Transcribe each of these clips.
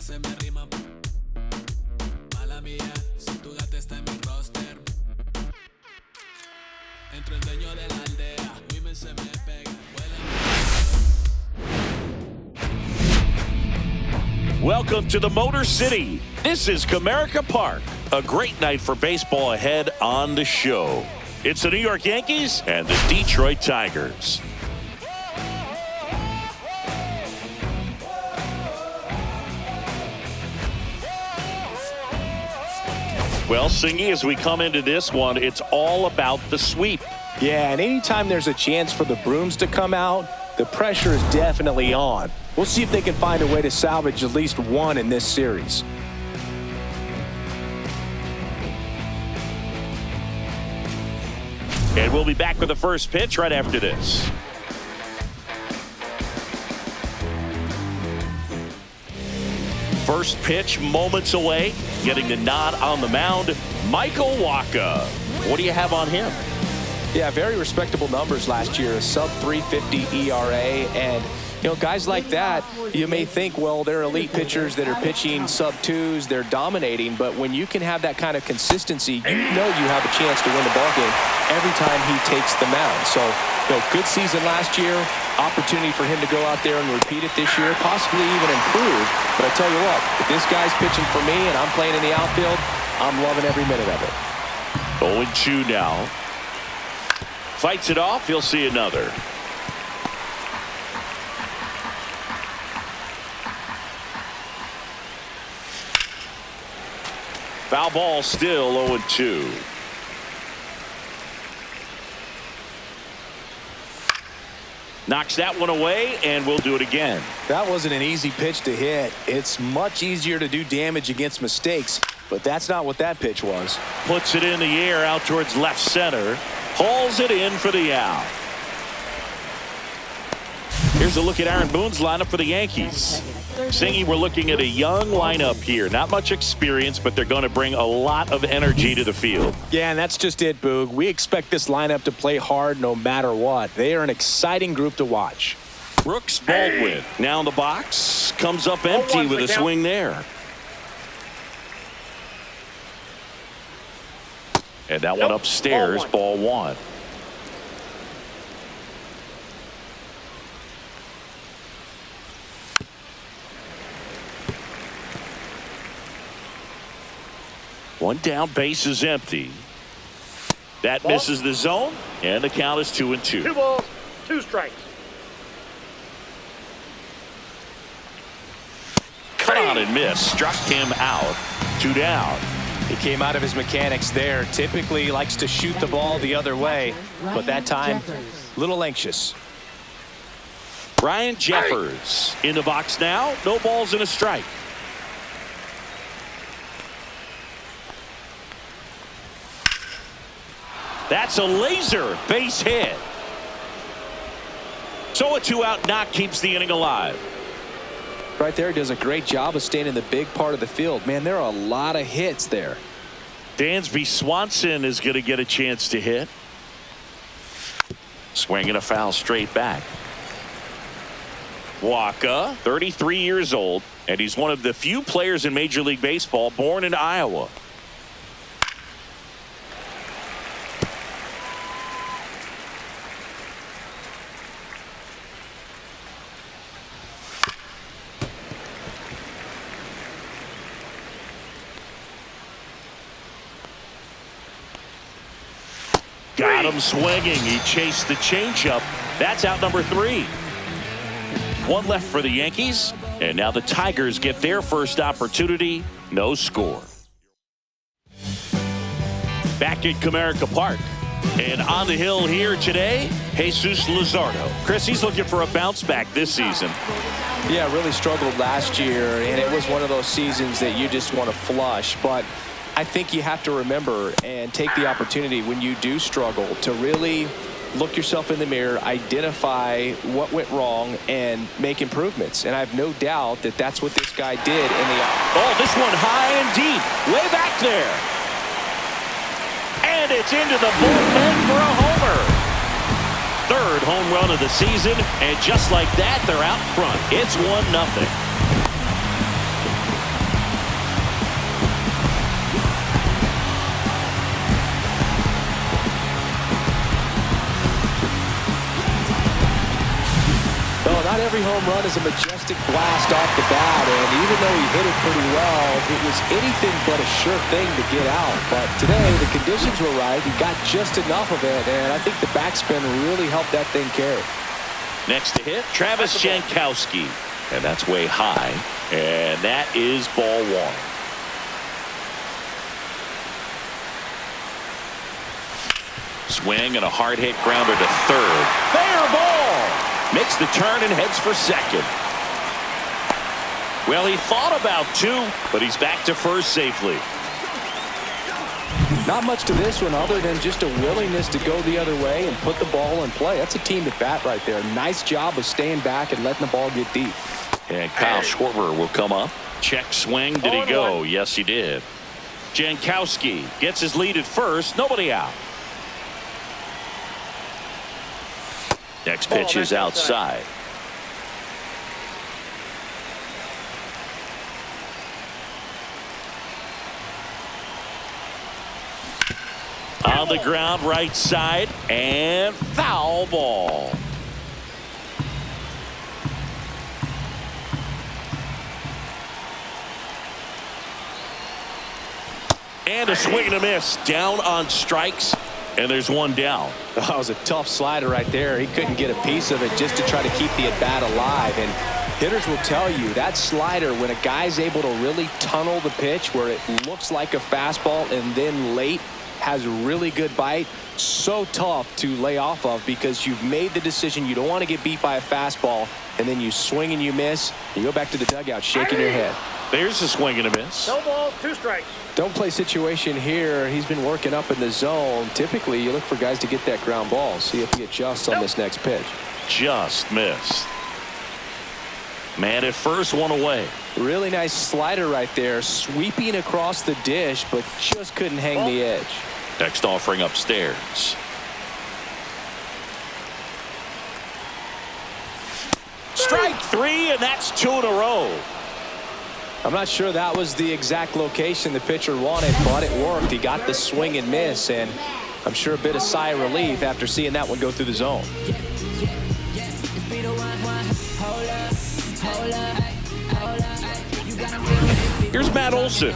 se me riman. Mala mía, si tu gata está en mi roster. Entro el dueño de la aldea, women se me pegan. Welcome to the Motor City. This is Comerica Park. A great night for baseball ahead on the show. It's the New York Yankees and the Detroit Tigers. Well, Singy, as we come into this one, it's all about the sweep. Yeah, and anytime there's a chance for the brooms to come out, the pressure is definitely on. We'll see if they can find a way to salvage at least one in this series. And we'll be back with the first pitch right after this. First pitch moments away, getting the nod on the mound, Michael Wacha. What do you have on him? Yeah, very respectable numbers last year, a sub 350 ERA, and you know, guys like that, you may think, well, they're elite pitchers that are pitching sub twos, they're dominating, but when you can have that kind of consistency, you know you have a chance to win the ballgame every time he takes the mound. So, you know, good season last year, opportunity for him to go out there and repeat it this year, possibly even improve. But I tell you what, if this guy's pitching for me and I'm playing in the outfield, I'm loving every minute of it. 0-2 now. Fights it off, he'll see another. Foul ball, still 0-2. Knocks that one away, and we'll do it again. That wasn't an easy pitch to hit. It's much easier to do damage against mistakes, but that's not what that pitch was. Puts it in the air out towards left center. Hauls it in for the out. Here's a look at Aaron Boone's lineup for the Yankees. Singy, we're looking at a young lineup here. Not much experience, but they're going to bring a lot of energy to the field. Yeah, and that's just it, Boog. We expect this lineup to play hard no matter what. They are an exciting group to watch. Brooks Baldwin now in the box. Comes up empty with a swing there. And that one upstairs, ball one. One down, base is empty. That misses the zone, and the count is 2-2. 2 balls, 2 strikes. Cut on and miss. Struck him out. 2 down. He came out of his mechanics there. Typically likes to shoot the ball the other way, but that time, a little anxious. Ryan Jeffers in the box now. No balls and a strike. That's a laser base hit. So a 2-out knock keeps the inning alive. Right there, he does a great job of staying in the big part of the field. Man, there are a lot of hits there. Dansby Swanson is going to get a chance to hit. Swinging a foul straight back. Wacha, 33 years old, and he's one of the few players in Major League Baseball born in Iowa. Got him swinging. He chased the changeup. That's out number 3. One left for the Yankees, and now the Tigers get their first opportunity. No score. Back at Comerica Park, and on the hill here today, Jesus Luzardo. Chris, he's looking for a bounce back this season. Yeah, really struggled last year, and it was one of those seasons that you just want to flush, but I think you have to remember and take the opportunity when you do struggle to really look yourself in the mirror, identify what went wrong, and make improvements. And I have no doubt that that's what this guy did in the... Oh, this one high and deep, way back there. And it's into the bullpen for a homer. Third home run of the season, and just like that, they're out front. It's 1-0. every home run is a majestic blast off the bat, and even though he hit it pretty well, it was anything but a sure thing to get out. But today, the conditions were right. He got just enough of it, and I think the backspin really helped that thing carry. Next to hit, Travis Jankowski. And that's way high. And that is ball one. Swing and a hard hit grounder to third. Fair ball. Makes the turn and heads for second. Well, he thought about two, but he's back to first safely. Not much to this one other than just a willingness to go the other way and put the ball in play. That's a team at bat right there. Nice job of staying back and letting the ball get deep. And Kyle Schwarber will come up. Check swing. Did he go? Yes, he did. Jankowski gets his lead at first. Nobody out. Next pitch is outside. On the ground, right side, and foul ball. And a swing and a miss. Down on strikes, and there's one down. That was a tough slider right there. He couldn't get a piece of it just to try to keep the at-bat alive. And hitters will tell you that slider, when a guy's able to really tunnel the pitch where it looks like a fastball and then late has a really good bite, so tough to lay off of because you've made the decision you don't want to get beat by a fastball, and then you swing and you miss. You go back to the dugout shaking your head. There's a swing and a miss. No balls, 2 strikes. Don't play situation here. He's been working up in the zone. Typically, you look for guys to get that ground ball. See if he adjusts on this next pitch. Just missed. Man at first, one away. Really nice slider right there. Sweeping across the dish, but just couldn't hang the edge. Next offering upstairs. Strike three, and that's 2 in a row. I'm not sure that was the exact location the pitcher wanted, but it worked. He got the swing and miss, and I'm sure a bit of sigh of relief after seeing that one go through the zone. Here's Matt Olson.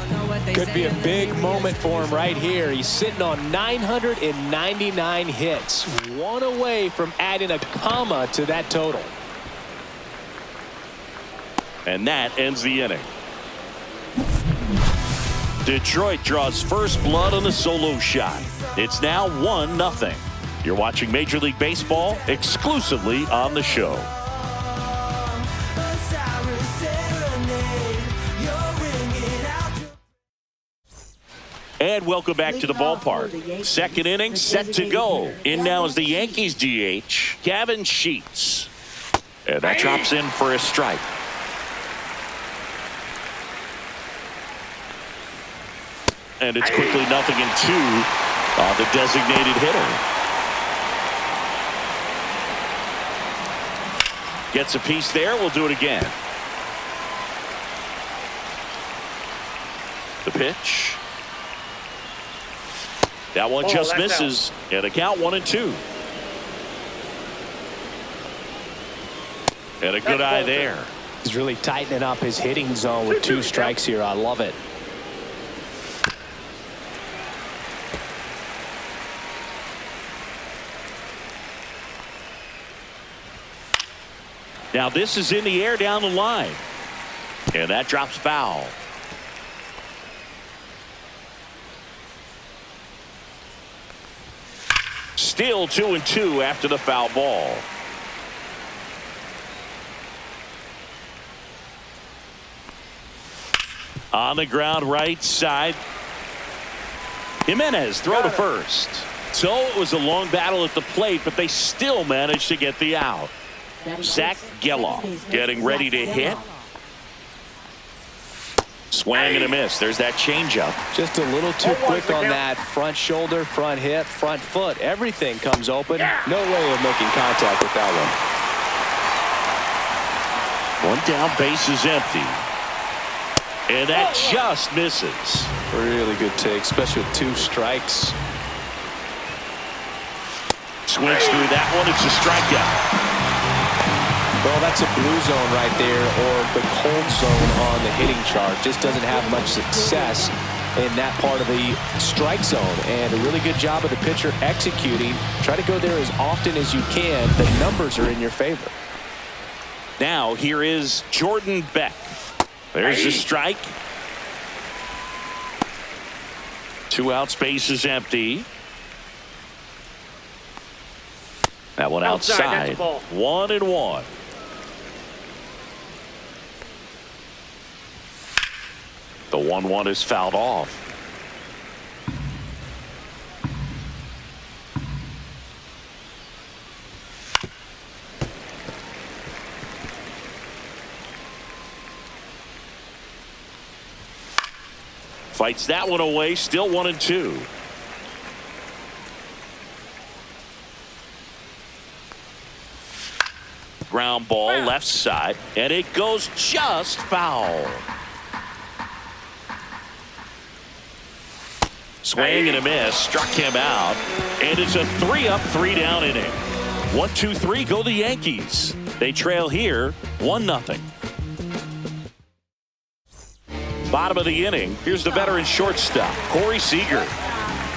Could be a big moment for him right here. He's sitting on 999 hits, one away from adding a comma to that total. And that ends the inning. Detroit draws first blood on the solo shot. It's now 1-0. You're watching Major League Baseball exclusively on the show. And welcome back to the ballpark. Second inning set to go. In now is the Yankees DH, Gavin Sheets. And that drops in for a strike. And it's quickly 0-2 on the designated hitter. Gets a piece there. We'll do it again. The pitch. That one just misses. And a count 1-2. And a good eye there. He's really tightening up his hitting zone with 2 strikes here. I love it. Now this is in the air down the line. And that drops foul. Still 2-2 after the foul ball. On the ground right side. Jimenez throw to first. So it was a long battle at the plate, but they still managed to get the out. Zach Geloff getting ready to hit. Swing and a miss. There's that changeup. Just a little too quick on that front shoulder, front hip, front foot. Everything comes open. No way of making contact with that one. One down, base is empty. And that just misses. Really good take, especially with 2 strikes. Swings through that one. It's a strikeout. Well, that's a blue zone right there, or the cold zone on the hitting chart. Just doesn't have much success in that part of the strike zone. And a really good job of the pitcher executing. Try to go there as often as you can. The numbers are in your favor. Now here is Jordan Beck. There's the strike. 2 outs, base is empty. That one outside. 1-1. The 1-1 is fouled off. Fights that one away, still 1-2. Ground ball left side, and it goes just foul. Swing and a miss, struck him out, and it's a 3-up, 3-down inning. 1-2-3 go the Yankees. They trail here 1-0. Bottom of the inning, here's the veteran shortstop, Corey Seager.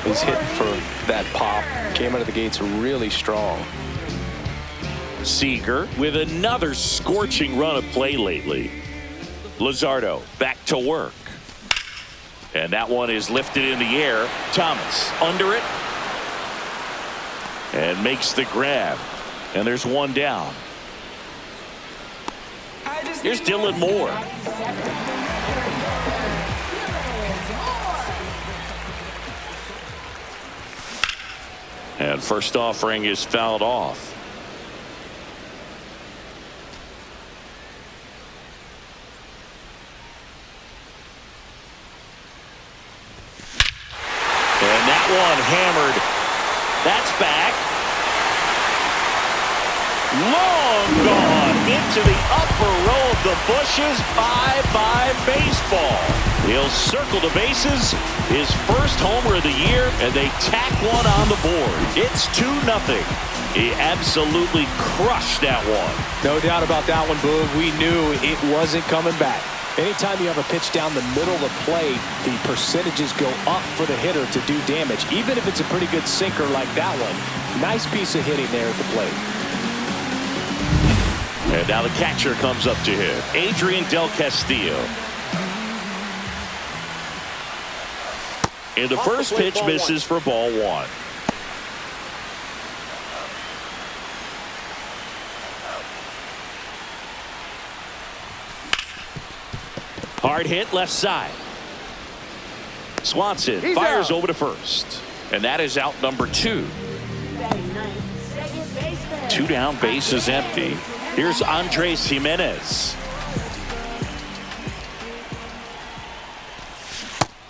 He's hitting for that pop. Came out of the gates really strong. Seager with another scorching run of play lately. Luzardo back to work. And that one is lifted in the air. Thomas under it. And makes the grab. And there's one down. Here's Dylan Moore. And first offering is fouled off. And that one hammered. That's back. Long gone into the upper row of the bushes. Bye-bye baseball. He'll circle the bases. His first homer of the year, and they tack one on the board. It's 2-0. He absolutely crushed that one. No doubt about that one, Boog. We knew it wasn't coming back. Anytime you have a pitch down the middle of the plate, the percentages go up for the hitter to do damage, even if it's a pretty good sinker like that one. Nice piece of hitting there at the plate. And now the catcher comes up to him, Adrian Del Castillo. And the first pitch misses for ball 1. Hard hit left side. Swanson fires over to first. And that is out number 2. 2 down, base is empty. Here's Andres Jimenez.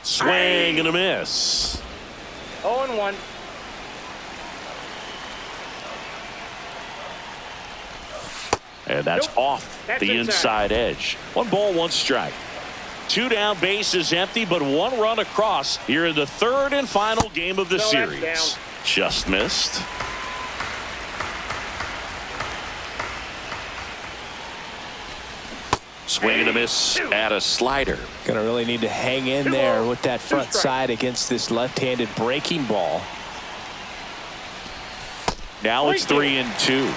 Swing and a miss. 0-1. And that's off the inside edge. 1 ball, 1 strike. 2 down, base is empty, but 1 run across here in the 3rd and final game of the series. Just missed. Swing and a miss at a slider. Gonna really need to hang in there with that front side against this left-handed breaking ball. Now it's 3-2.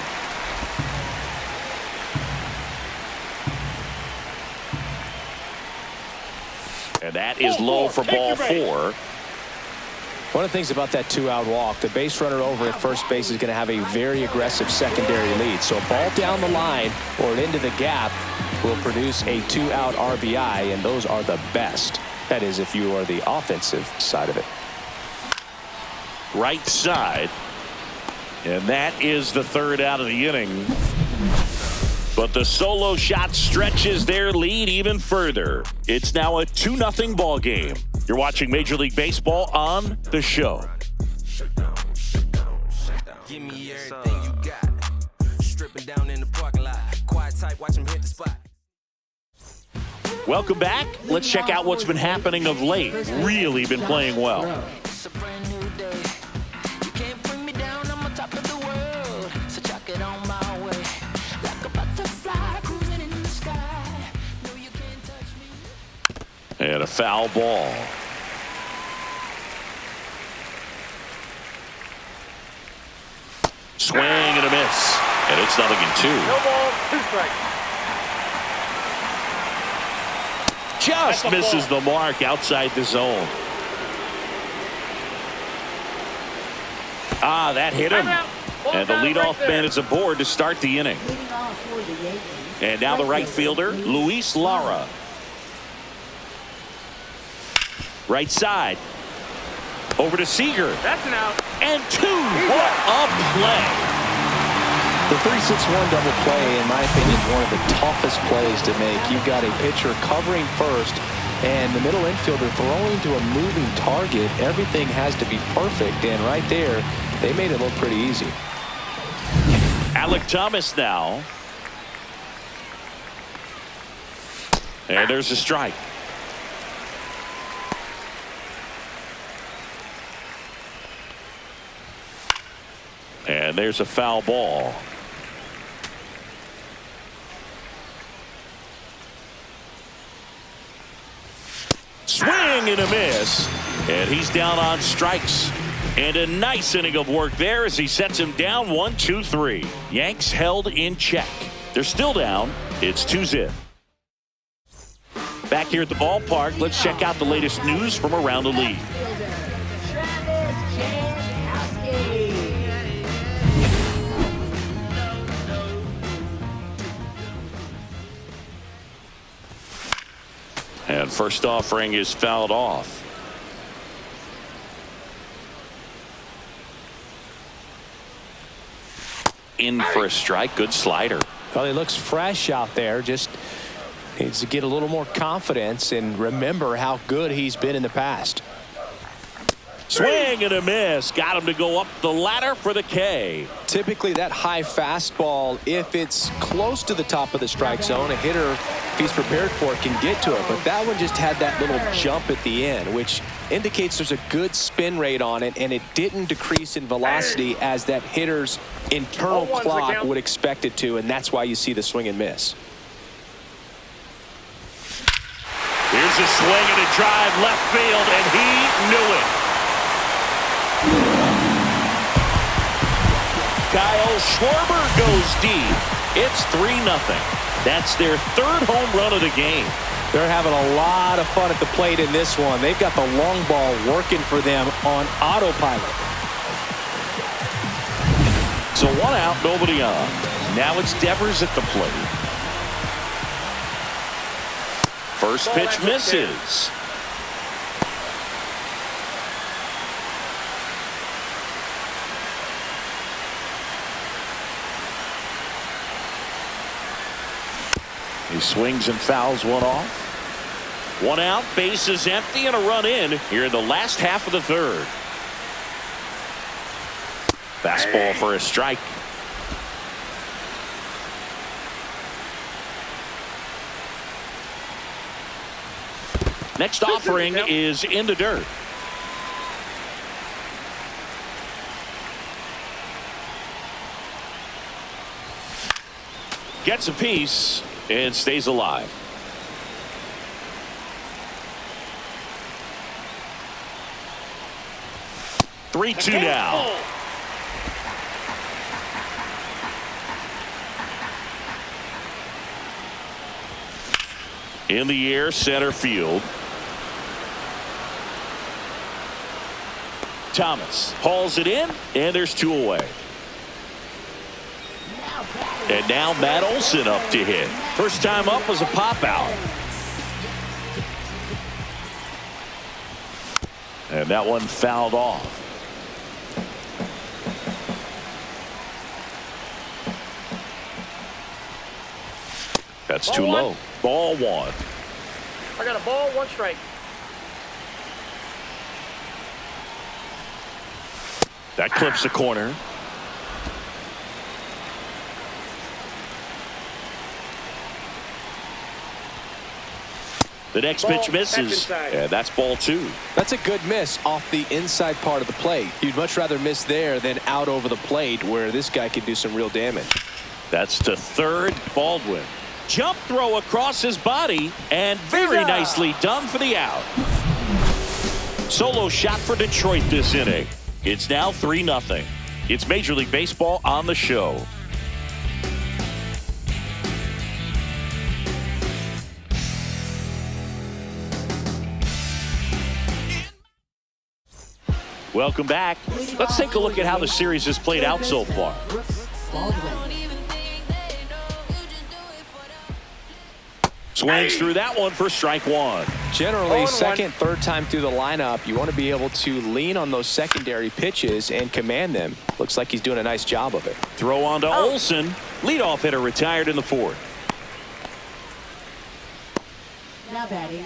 And that is low for ball 4. One of the things about that 2-out walk, the base runner over at first base is going to have a very aggressive secondary lead. So a ball down the line or into the gap will produce a 2-out RBI, and those are the best. That is, if you are the offensive side of it. Right side. And that is the 3rd out of the inning. But the solo shot stretches their lead even further. It's now a 2-0 ball game. You're watching Major League Baseball on The Show. Give me everything you got. Stripping down in the parking lot. Quiet type, watch him hit the spot. Welcome back. Let's check out what's been happening of late. Really been playing well. It's a brand new day. You can't bring me down, I'm on top of the world. So chuck it on my way. Like a butterfly. And a foul ball. Swing and a miss. And it's 0-2. No ball, 2 strikes. Just misses the mark outside the zone. Ah, that hit him. And the leadoff man is aboard to start the inning. And now the right fielder, Luis Lara. Right side. Over to Seager. That's an out. And 2. What a play. The 3-6-1 double play, in my opinion, is one of the toughest plays to make. You've got a pitcher covering first and the middle infielder throwing to a moving target. Everything has to be perfect, and right there, they made it look pretty easy. Alec Thomas now. And there's a strike. And there's a foul ball. Swing and a miss. And he's down on strikes. And a nice inning of work there as he sets him down 1-2-3. Yanks held in check. They're still down. It's 2-0. Back here at the ballpark, let's check out the latest news from around the league. And first offering is fouled off. In for a strike. Good slider. Well, he looks fresh out there. Just needs to get a little more confidence and remember how good he's been in the past. Swing and a miss. Got him to go up the ladder for the K. Typically that high fastball, if it's close to the top of the strike zone, a hitter, if he's prepared for it, can get to it. But that one just had that little jump at the end, which indicates there's a good spin rate on it, and it didn't decrease in velocity as that hitter's internal clock would expect it to, and that's why you see the swing and miss. Here's a swing and a drive left field, and he knew it. Kyle Schwarber goes deep. It's 3-0. That's their 3rd home run of the game. They're having a lot of fun at the plate in this one. They've got the long ball working for them on autopilot. So 1 out, nobody on. Now it's Devers at the plate. First pitch misses. He swings and fouls one off. 1 out, bases empty, and a run in here in the last half of the 3rd. Fastball for a strike. Next offering is in the dirt. Gets a piece and stays alive. Three-two now. In the air, center field. Thomas hauls it in, and there's 2 away. And now Matt Olson up to hit. First time up was a pop out. And that one fouled off. That's too low. Ball 1. I got a ball, 1 strike. That clips the corner. The next pitch misses, and that's ball 2. That's a good miss off the inside part of the plate. You'd much rather miss there than out over the plate where this guy can do some real damage. That's to third. Baldwin Jump throw across his body, and very nicely done for the out. Solo shot for Detroit this inning. It's now 3-0. It's Major League Baseball on the show. Welcome back. Let's take a look at how the series has played out so far. Swings through that one for strike one. Generally, second, third time through the lineup, you want to be able to lean on those secondary pitches and command them. Looks like he's doing a nice job of it. Throw on to Olsen. Leadoff hitter retired in the fourth. Now batting,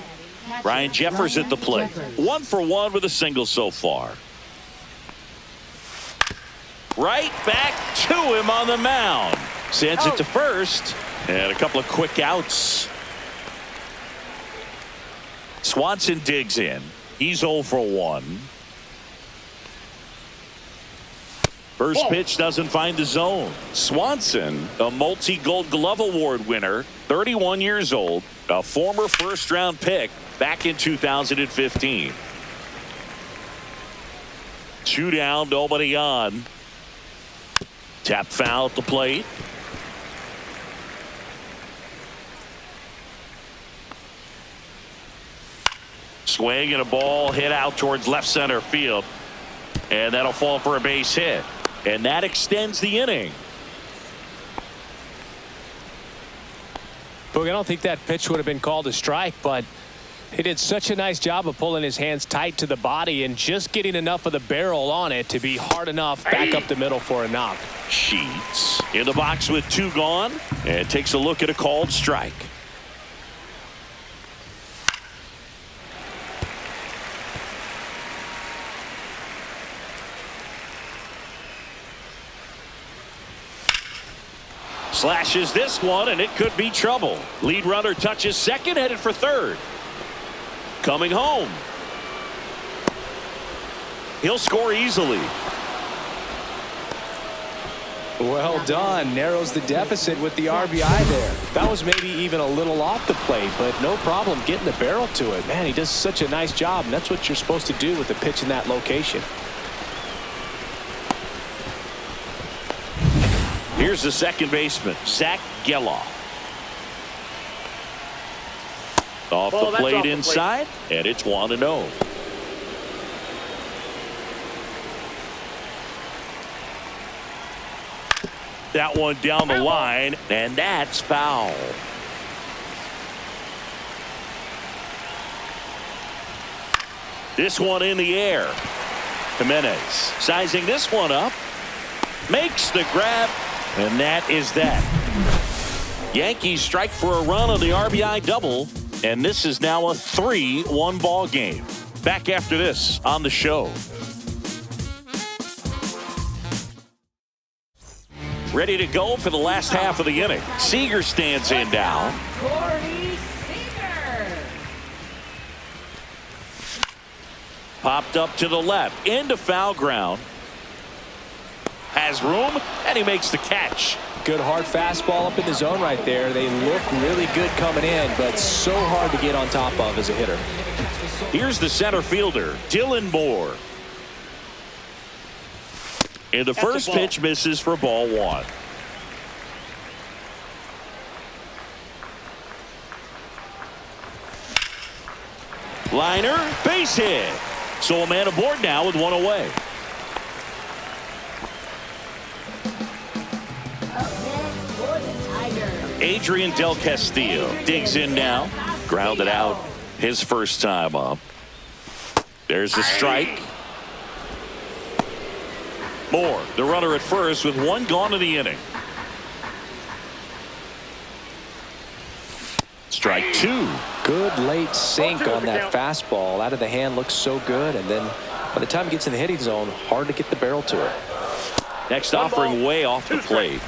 Ryan Jeffers at the plate. 1 for 1 with a single so far. Right back to him on the mound. Sends it to first. And a couple of quick outs. Swanson digs in. He's 0 for 1. First pitch doesn't find the zone. Swanson, a multi-Gold Glove Award winner, 31 years old, a former first-round pick back in 2015. 2 down, nobody on. Tap foul at the plate. Swing and a ball hit out towards left center field. And that'll fall for a base hit. And that extends the inning. Boog, I don't think that pitch would have been called a strike, but he did such a nice job of pulling his hands tight to the body and just getting enough of the barrel on it to be hard enough back up the middle for a knock. Sheets in the box with 2 gone and takes a look at a called strike. Slashes this one, and it could be trouble. Lead runner touches second, headed for third. Coming home. He'll score easily. Well done. Narrows the deficit with the RBI there. That was maybe even a little off the plate, but no problem getting the barrel to it. Man, he does such a nice job, and that's what you're supposed to do with the pitch in that location. Here's the second baseman, Zach Geloff. Off the plate inside, and it's 1-0. That one down the line, and that's foul. This one in the air. Jimenez sizing this one up, makes the grab, and that is that. Yankees strike for a run on the RBI double, and this is now a 3-1 ball game. Back after this on the show. Ready to go for the last half of the inning. Seager stands in now. Popped up to the left, into foul ground. Has room, and he makes the catch. Good hard fastball up in the zone right there. They look really good coming in, but so hard to get on top of as a hitter. Here's the center fielder, Dylan Moore. And the first pitch misses for ball 1. Liner, base hit. So a man aboard now with 1 away. Adrian Del Castillo digs in now. Grounded out his first time up. There's the strike. Moore, the runner at first with 1 gone in the inning. Strike 2. Good late sink on that fastball. Out of the hand, looks so good, and then by the time it gets in the hitting zone, hard to get the barrel to it. Next offering way off the plate.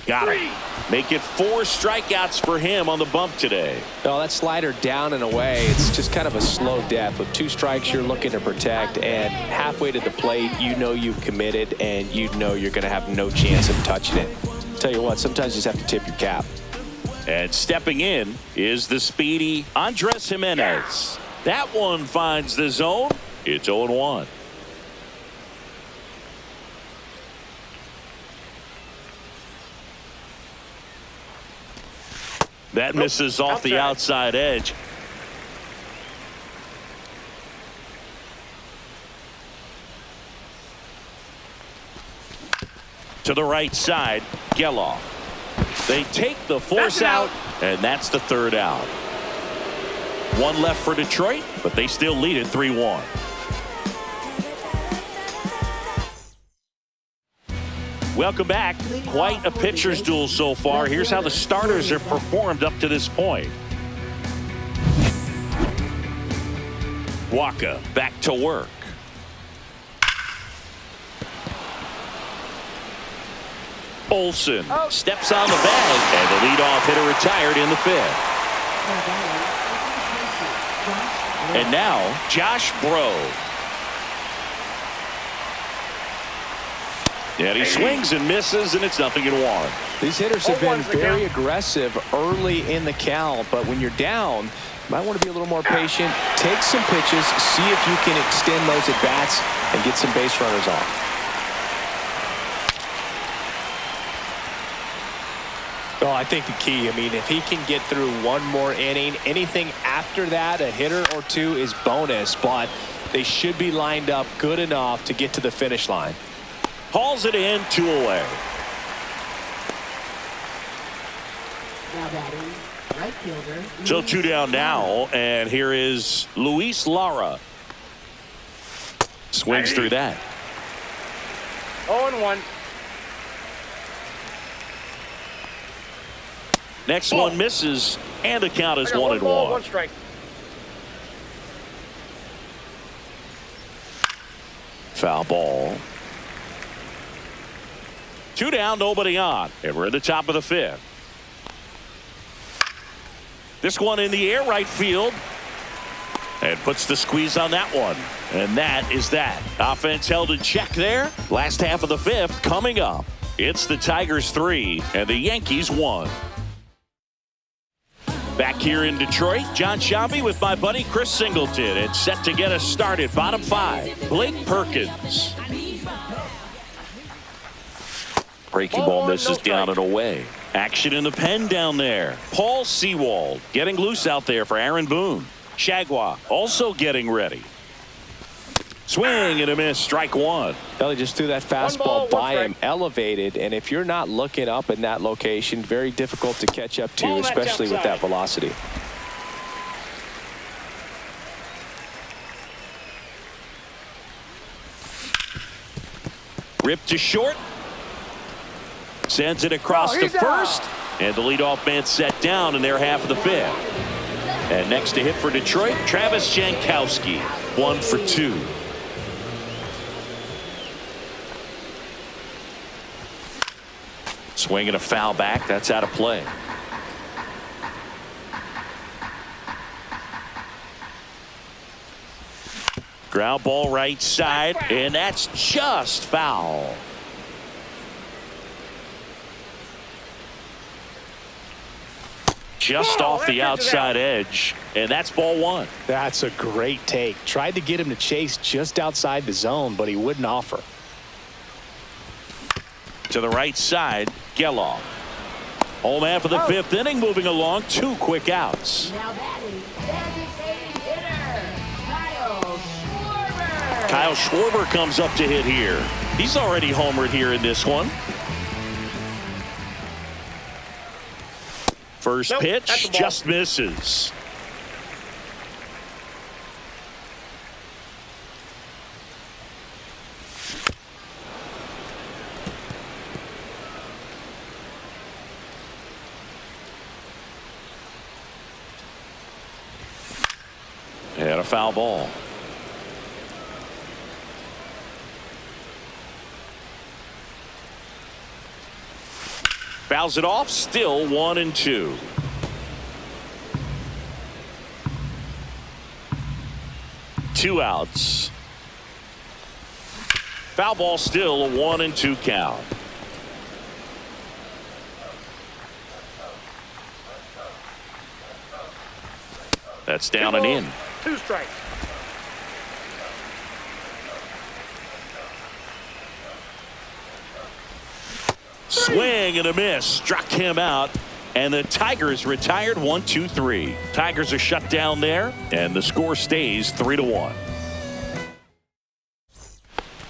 Got it. Make it 4 strikeouts for him on the bump today. Oh, that slider down and away. It's just kind of a slow death. With 2 strikes, you're looking to protect, and halfway to the plate, you know you've committed, and you know you're going to have no chance of touching it. Tell you what, sometimes you just have to tip your cap. And stepping in is the speedy Andres Jimenez. That one finds the zone. It's 0-1. That misses off the outside edge. To the right side, Geloff. They take the force out, and that's the 3rd out. 1 left for Detroit, but they still lead it 3-1. Welcome back. Quite a pitcher's duel so far. Here's how the starters have performed up to this point. Waka back to work. Olsen steps on the bag, and the leadoff hitter retired in the 5th. And now Josh Bro. And he swings and misses, and it's 0-1. These hitters have been very aggressive early in the count, but when you're down, you might want to be a little more patient. Take some pitches, see if you can extend those at-bats and get some base runners on. Well, I think the key, if he can get through 1 more inning, anything after that, a hitter or 2 is bonus, but they should be lined up good enough to get to the finish line. Hauls it in, 2 away. Now batting, right fielder. So 2 down now, and here is Luis Lara. Swings through that. 0-1. Next one misses, and the count is 1-1. 1 strike. Foul ball. 2 down, nobody on, and we're at the top of the 5th. This one in the air, right field, and puts the squeeze on that one. And that is that. Offense held in check there. Last half of the 5th coming up. It's the Tigers 3 and the Yankees 1. Back here in Detroit, John Sciambi with my buddy Chris Singleton, and set to get us started. Bottom 5, Blake Perkins. Breaking ball misses down and away. Action in the pen down there. Paul Sewald getting loose out there for Aaron Boone. Shagwa also getting ready. Swing and a miss, strike 1. Well, he just threw that fastball by him, elevated, and if you're not looking up in that location, very difficult to catch up to, especially with that velocity. Ripped to short. Sends it across to first. And the leadoff man set down in their half of the 5th. And next to hit for Detroit, Travis Jankowski. 1 for 2. Swinging a foul back. That's out of play. Ground ball right side, and that's just foul. Just off the outside edge, and that's ball 1. That's a great take. Tried to get him to chase just outside the zone, but he wouldn't offer. To the right side, Geloff. Home half of the 5th inning, moving along, 2 quick outs. Now batting, designated hitter, Kyle Schwarber. Kyle Schwarber comes up to hit here. He's already homered here in this one. First pitch just misses. And a foul ball. Fouls it off, still 1-2. Two outs. Foul ball, still a 1-2 count. That's down and in. 2 strikes. Swing and a miss. Struck him out. And the Tigers retired 1-2-3. Tigers are shut down there. And the score stays 3-1.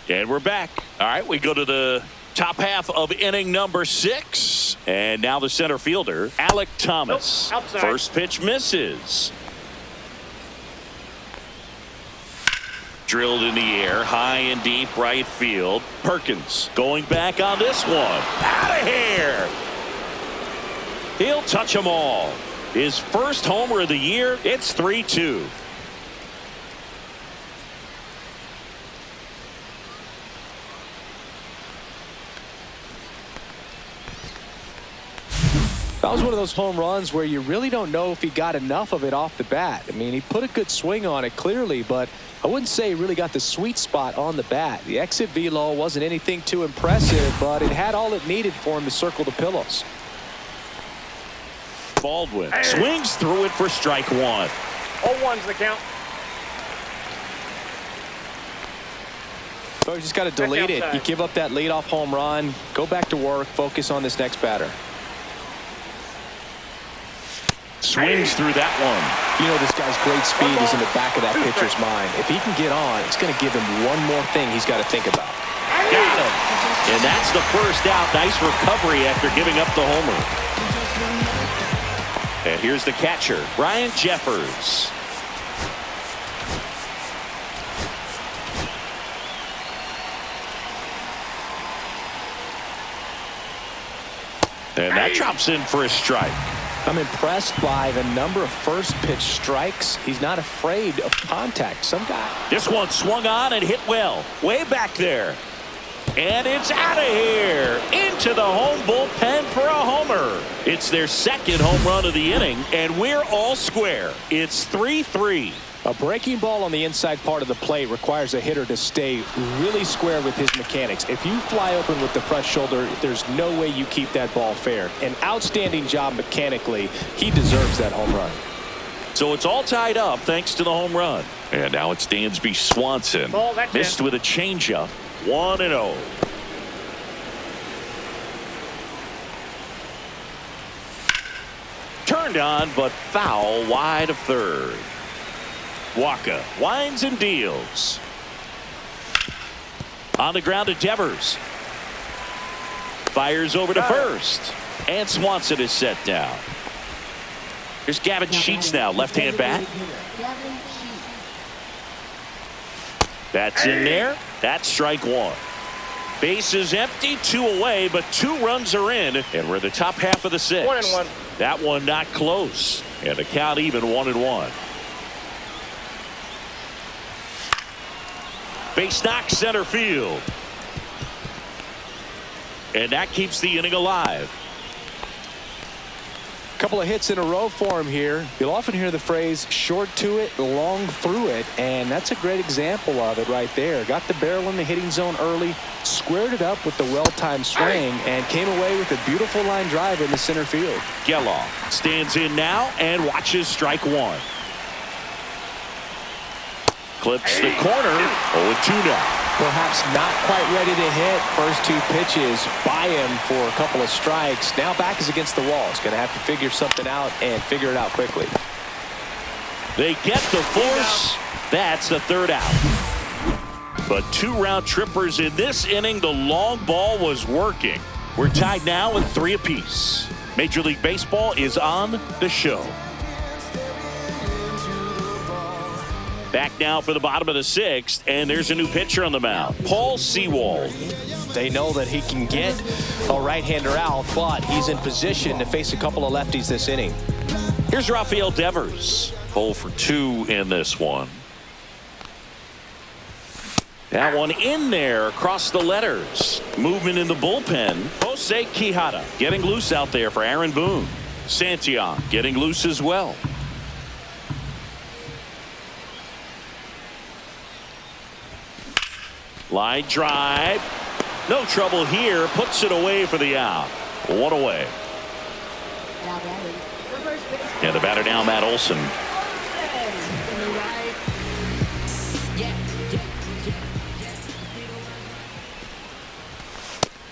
And we're back. All right, we go to the top half of inning number 6. And now the center fielder, Alec Thomas. Nope, outside. First pitch misses. Drilled in the air, high and deep right field. Perkins going back on this one. Out of here. He'll touch them all. His first homer of the year. It's 3-2. That was one of those home runs where you really don't know if he got enough of it off the bat. I mean, he put a good swing on it clearly, but I wouldn't say he really got the sweet spot on the bat. The exit velo wasn't anything too impressive, but it had all it needed for him to circle the pillows. Baldwin swings through it for strike 1. 0-1's the count. So you just got to delete it. You give up that leadoff home run, go back to work, focus on this next batter. Swings through that one. You know this guy's great speed is in the back of that pitcher's mind. If he can get on, it's going to give him one more thing he's got to think about. Got him. And that's the first out. Nice recovery after giving up the homer. And here's the catcher, Ryan Jeffers. And that drops in for a strike. I'm impressed by the number of first pitch strikes. He's not afraid of contact. Some guy. This one swung on and hit well. Way back there. And it's out of here. Into the home bullpen for a homer. It's their second home run of the inning, and we're all square. It's 3-3. A breaking ball on the inside part of the plate requires a hitter to stay really square with his mechanics. If you fly open with the front shoulder, there's no way you keep that ball fair. An outstanding job mechanically. He deserves that home run. So it's all tied up thanks to the home run. And now it's Dansby Swanson. Missed with a changeup. 1-0. Turned on, but foul wide of third. Waka winds and deals. On the ground to Devers. Fires over to first. And Swanson is set down. Here's Gavin Sheets now, left-hand bat. That's in there. That's strike 1. Base is empty, 2 away, but 2 runs are in, and we're in the top half of the 6th. 1-1. That one not close, and the count even 1-1. Base knock center field. And that keeps the inning alive. Couple of hits in a row for him here. You'll often hear the phrase short to it, long through it, and that's a great example of it right there. Got the barrel in the hitting zone early, squared it up with the well-timed swing, and came away with a beautiful line drive in the center field. Geloff stands in now and watches strike 1. Clips the corner. 0-2 now. Perhaps not quite ready to hit. First 2 pitches by him for a couple of strikes. Now back is against the wall. He's going to have to figure something out and figure it out quickly. They get the force. That's the 3rd out. But 2 round trippers in this inning. The long ball was working. We're tied now with 3 apiece. Major League Baseball is on the show. Back now for the bottom of the 6th, and there's a new pitcher on the mound, Paul Sewald. They know that he can get a right-hander out, but he's in position to face a couple of lefties this inning. Here's Rafael Devers. 0 for 2 in this one. That one in there across the letters. Movement in the bullpen. Jose Quijada getting loose out there for Aaron Boone. Santillan getting loose as well. Line drive. No trouble here. Puts it away for the out. One away. Now batting, the first base. And the batter now, Matt Olson.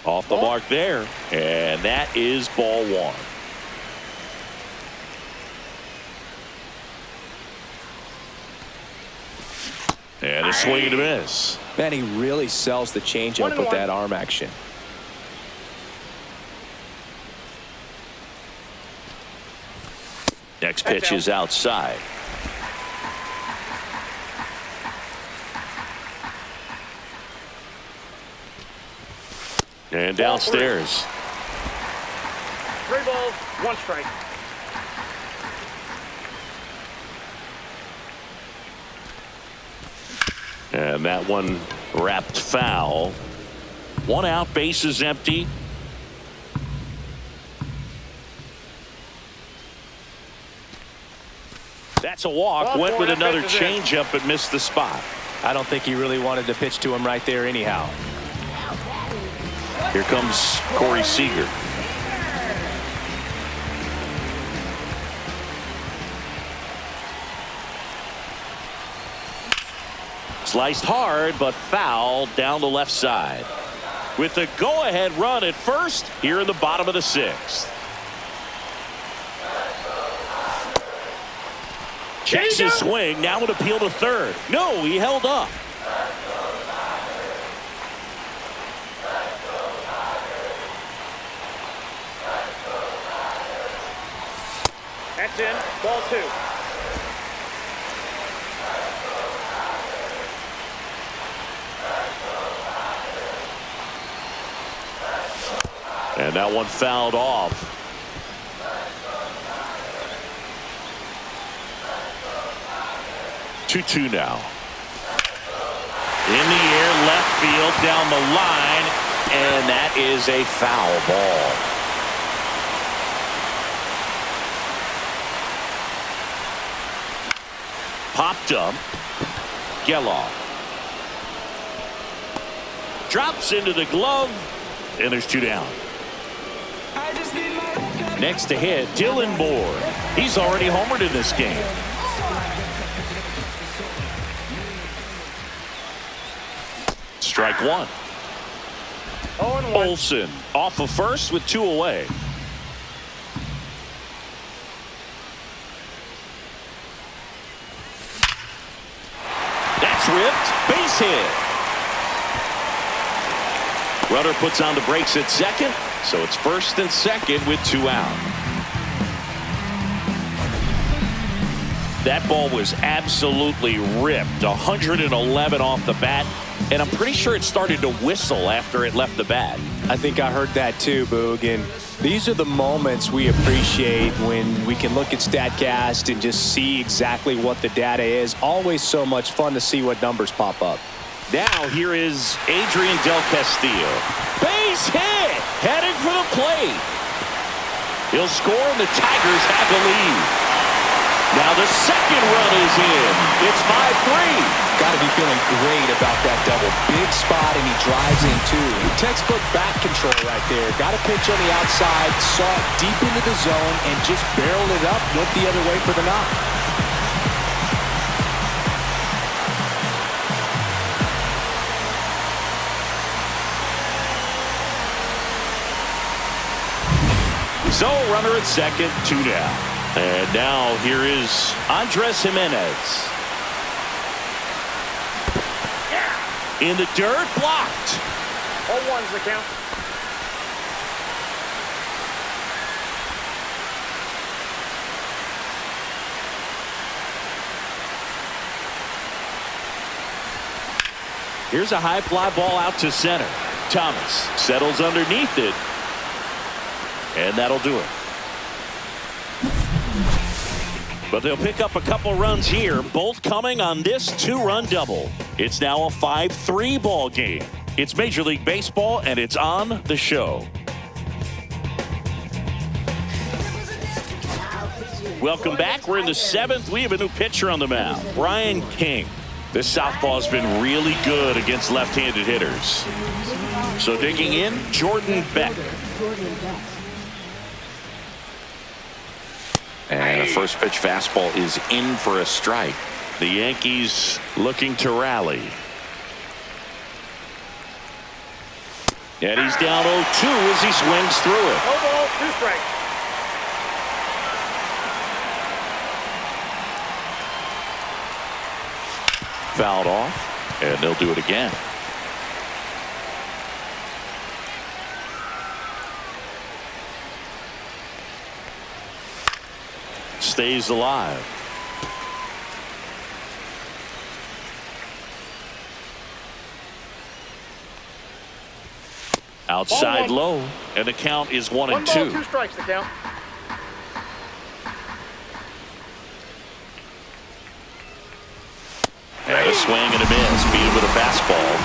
Off the mark there, and that is ball one. And a swing and a miss. Man, he really sells the changeup with that arm action. Next pitch is outside. And downstairs. 3 balls, 1 strike. And that one wrapped foul. 1 out, bases empty. That's a walk. Went with another changeup but missed the spot. I don't think he really wanted to pitch to him right there anyhow. Here comes Corey Seager. Sliced hard, but fouled down the left side. With the go-ahead run at first here in the bottom of the 6th. Checks his swing. Now an appeal to third. No, he held up. That's in. Ball 2. And that one fouled off. 2-2 now. In the air, left field, down the line, and that is a foul ball. Popped up. Geloff drops into the glove, and there's 2 down. Next to hit, Dylan Moore. He's already homered in this game. Strike 1. 0-1. Olson off of first with 2 away. That's ripped. Base hit. Runner puts on the brakes at second, so it's first and second with 2 out. That ball was absolutely ripped. 111 off the bat, and I'm pretty sure it started to whistle after it left the bat. I think I heard that too, Boog. And these are the moments we appreciate when we can look at StatCast and just see exactly what the data is. Always so much fun to see what numbers pop up. Now here is Adrian Del Castillo. Base hit! Heading for the plate. He'll score and the Tigers have the lead. Now the second run is in. It's 5-3. Got to be feeling great about that double. Big spot, and he drives in too. Textbook bat control right there. Got a pitch on the outside, saw it deep into the zone, and just barreled it up, went the other way for the knock. So runner at second, 2 down. And now here is Andres Jimenez. In the dirt, blocked. 0-1's the count. Here's a high fly ball out to center. Thomas settles underneath it. And that'll do it. But they'll pick up a couple runs here, both coming on this 2-run double. It's now a 5-3 ball game. It's Major League Baseball, and it's on the show. Welcome back. We're in the 7th. We have a new pitcher on the mound, Brian King. This southpaw's been really good against left-handed hitters. So digging in, Jordan Beck. And a first pitch fastball is in for a strike. The Yankees looking to rally. And he's down 0-2 as he swings through it. No ball, 2 strikes. Fouled off, and they'll do it again. Stays alive. Outside low, and the count is 1-2. 1 ball, 2 strikes the count. And a swing and a miss. Beat him with a fastball.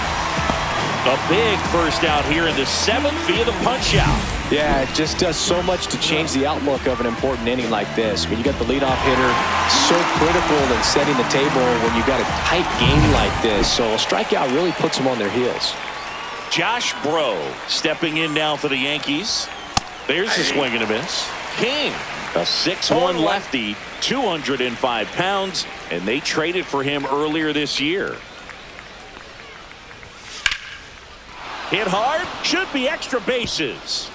A big first out here in the 7th via the punch out. Yeah, it just does so much to change the outlook of an important inning like this. When you got the leadoff hitter, so critical in setting the table when you got a tight game like this. So a strikeout really puts them on their heels. Josh Bro stepping in now for the Yankees. There's the swing and a miss. King, a 6'1" lefty, 205 pounds, and they traded for him earlier this year. Hit hard, should be extra bases.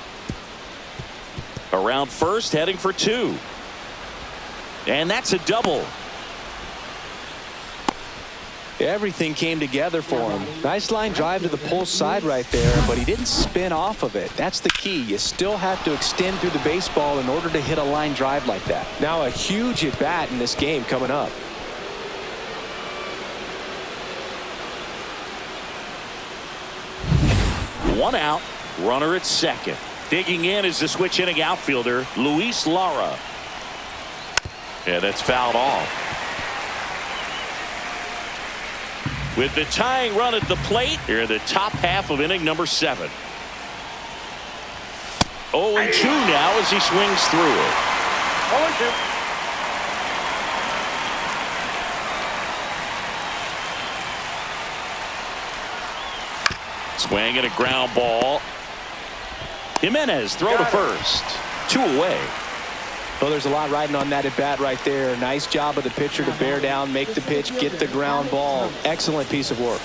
Around first, heading for 2. And that's a double. Everything came together for him. Nice line drive to the pull side right there, but he didn't spin off of it. That's the key. You still have to extend through the baseball in order to hit a line drive like that. Now a huge at bat in this game coming up. One out, runner at second. Digging in is the switch hitting outfielder, Luis Lara. And that's fouled off. With the tying run at the plate, here in the top half of inning number 7. 0-2 now as he swings through it. 0-2. Swing and a ground ball. Jimenez throw to first. 2 away. Well, there's a lot riding on that at bat right there. Nice job of the pitcher to bear down, make the pitch, get the ground ball. Excellent piece of work.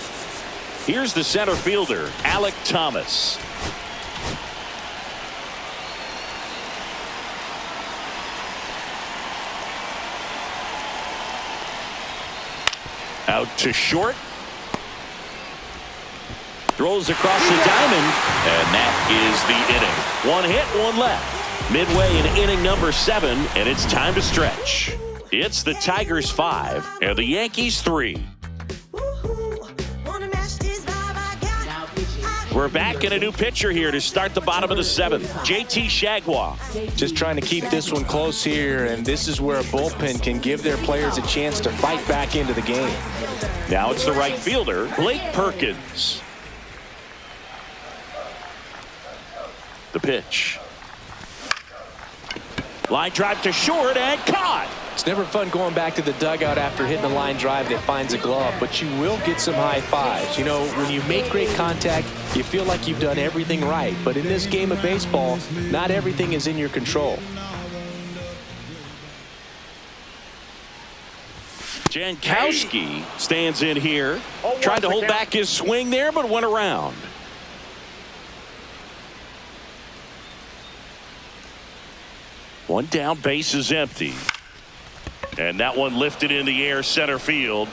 Here's the center fielder, Alec Thomas. Out to short. Throws across the diamond, and that is the inning. 1 hit, 1 left. Midway in inning number 7, and it's time to stretch. It's the Tigers 5 and the Yankees 3. We're back in a new pitcher here to start the bottom of the 7th. JT Shagwa. Just trying to keep this one close here, and this is where a bullpen can give their players a chance to fight back into the game. Now it's the right fielder, Blake Perkins. The pitch. Line drive to short and caught. It's never fun going back to the dugout after hitting a line drive that finds a glove, but you will get some high fives. You know, when you make great contact, you feel like you've done everything right. But in this game of baseball, not everything is in your control. Jankowski stands in here. Tried to hold back his swing there, but went around. One down, base is empty. And that one lifted in the air center field.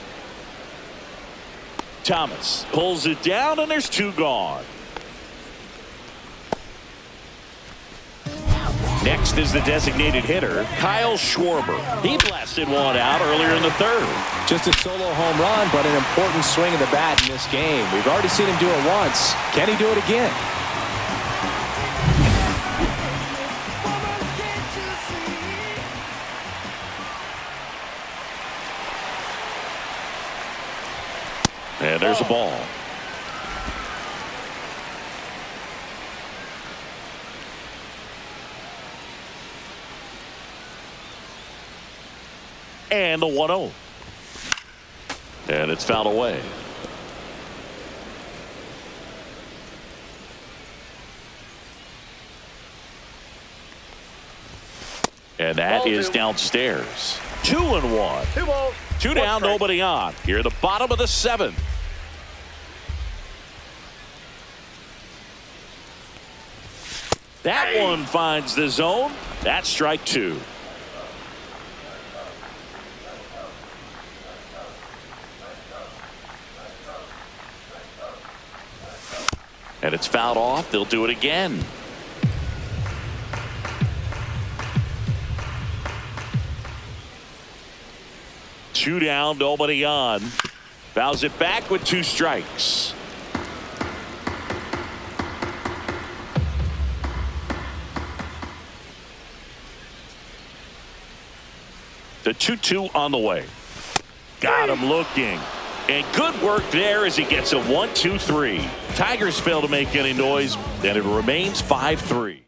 Thomas pulls it down, and there's 2 gone. Next is the designated hitter, Kyle Schwarber. He blasted one out earlier in the 3rd. Just a solo home run, but an important swing of the bat in this game. We've already seen him do it once. Can he do it again? there's a ball. And the 1-0. And it's fouled away. And that is downstairs. 2-1. 2 balls. 2 down, nobody on. Here at the bottom of the 7th. That one finds the zone. That's strike 2. And it's fouled off. They'll do it again. Two down, nobody on. Fouls it back with 2 strikes. The 2-2 on the way. Got him looking. And good work there as he gets a 1-2-3. Tigers fail to make any noise, and it remains 5-3.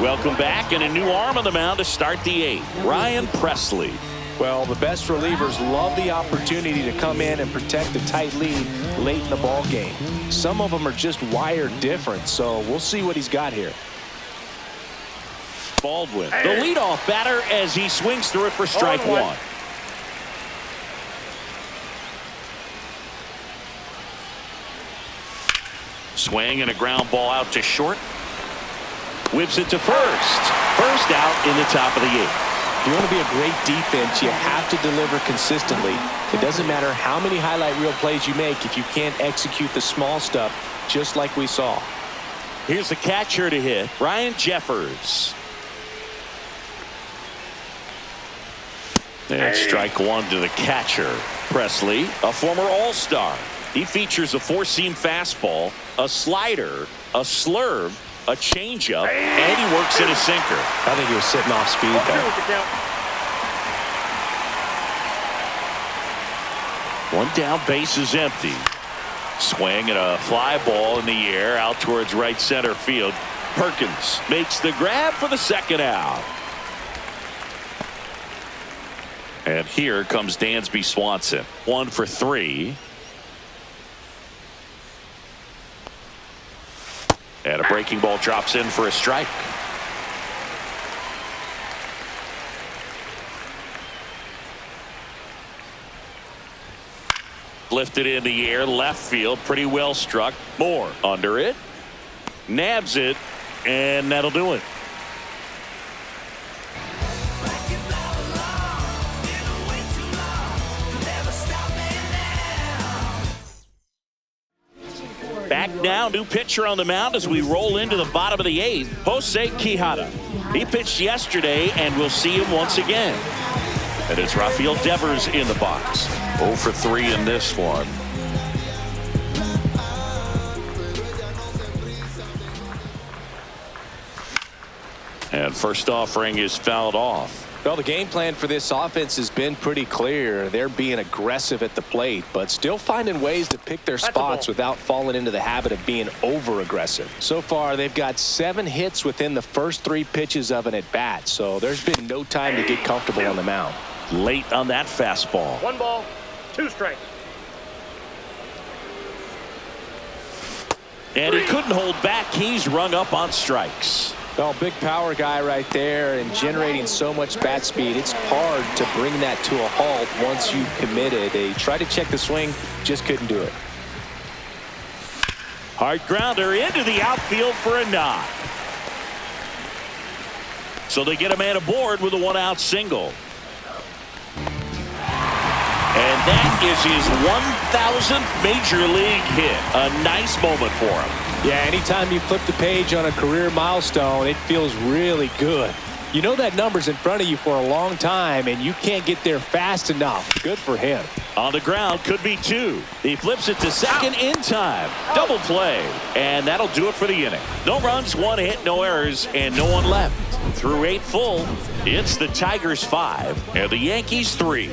Welcome back, and a new arm on the mound to start the 8th. Ryan Presley. Well, the best relievers love the opportunity to come in and protect a tight lead late in the ball game. Some of them are just wired different, so we'll see what he's got here. Baldwin, the leadoff batter, as he swings through it for strike 1. Swing and a ground ball out to short. Whips it to first. First out in the top of the 8th. If you want to be a great defense, you have to deliver consistently. It doesn't matter how many highlight reel plays you make if you can't execute the small stuff, just like we saw. Here's the catcher to hit, Ryan Jeffers. And strike 1 to the catcher. Presley, a former All-Star. He features a 4-seam fastball, a slider, a slurve, a changeup, and he works in a sinker. I think he was sitting off speed there. 1 down, base is empty. Swing and a fly ball in the air out towards right center field. Perkins makes the grab for the 2nd out. And here comes Dansby Swanson. 1 for 3. And a breaking ball drops in for a strike. Lifted in the air, left field, pretty well struck. Moore under it. Nabs it, and that'll do it. Back now, new pitcher on the mound as we roll into the bottom of the 8th, Jose Quijada. He pitched yesterday, and we'll see him once again. And it's Rafael Devers in the box. 0 for 3 in this one. And first offering is fouled off. Well, the game plan for this offense has been pretty clear. They're being aggressive at the plate, but still finding ways to pick their spots without falling into the habit of being over-aggressive. So far, they've got 7 hits within the first 3 pitches of an at-bat, so there's been no time to get comfortable on the mound. Late on that fastball. 1 ball, 2 strikes. And he couldn't hold back. He's rung up on strikes. Well, big power guy right there and generating so much bat speed. It's hard to bring that to a halt once you've committed. They tried to check the swing, just couldn't do it. Hard grounder into the outfield for a knock. So they get a man aboard with a 1-out single. And that is his 1,000th major league hit. A nice moment for him. Yeah, anytime you flip the page on a career milestone, it feels really good. You know that number's in front of you for a long time, and you can't get there fast enough. Good for him. On the ground, could be 2. He flips it to second in time. Double play. And that'll do it for the inning. No runs, 1 hit, no errors, and no one left. Through 8 full, it's the Tigers 5 and the Yankees 3.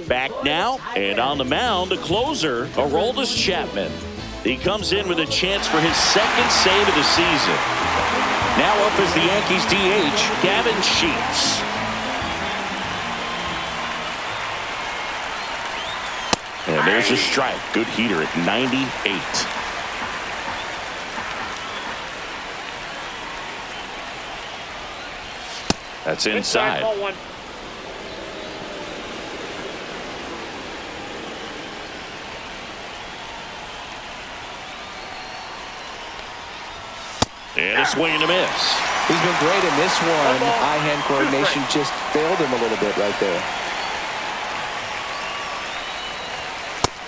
Back now, and on the mound, the closer, Aroldis Chapman. He comes in with a chance for his second save of the season. Now up as the Yankees DH, Gavin Sheets. And there's a strike. Good heater at 98. That's inside. Ball 1. And a swing and a miss. He's been great in this one. Eye-hand coordination just failed him a little bit right there.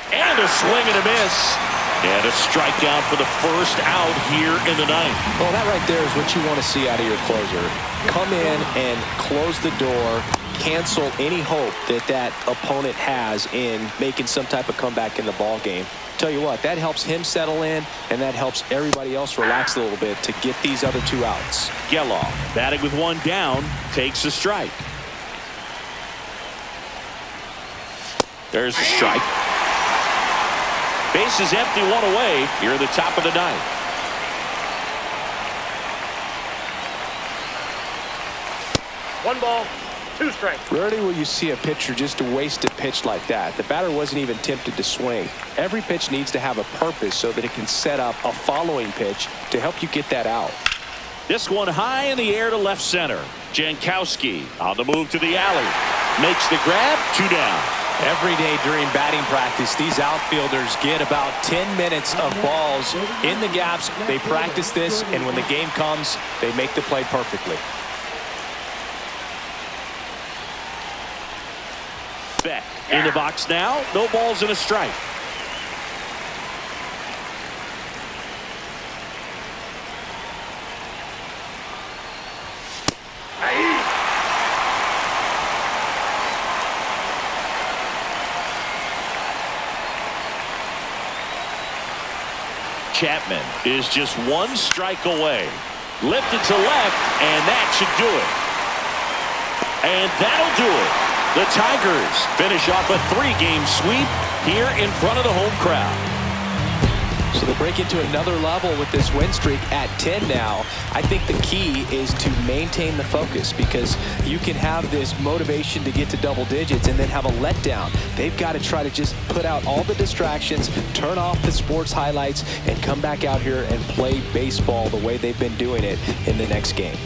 And a swing and a miss. And a strikeout for the first out here in the ninth. Well, that right there is what you want to see out of your closer. Come in and close the door, cancel any hope that that opponent has in making some type of comeback in the ball game. Tell you what, that helps him settle in, and that helps everybody else relax a little bit to get these other 2 outs. Geloff, batting with 1 down, takes a strike. There's a strike. Base is empty, 1 away here at the top of the ninth. One ball, 2 strikes. Rarely will you see a pitcher just waste a pitch like that. The batter wasn't even tempted to swing. Every pitch needs to have a purpose so that it can set up a following pitch to help you get that out. This one high in the air to left center. Jankowski on the move to the alley. Makes the grab, 2 down. Every day during batting practice, these outfielders get about 10 minutes of balls in the gaps. They practice this, and when the game comes, they make the play perfectly. Beck in the box now. No balls and a strike. Chapman is just 1 strike away. Lifted to left, and that should do it. And that'll do it. The Tigers finish off a 3-game sweep here in front of the home crowd. So they break into another level with this win streak at 10 now. I think the key is to maintain the focus, because you can have this motivation to get to double digits and then have a letdown. They've got to try to just put out all the distractions, turn off the sports highlights, and come back out here and play baseball the way they've been doing it in the next game.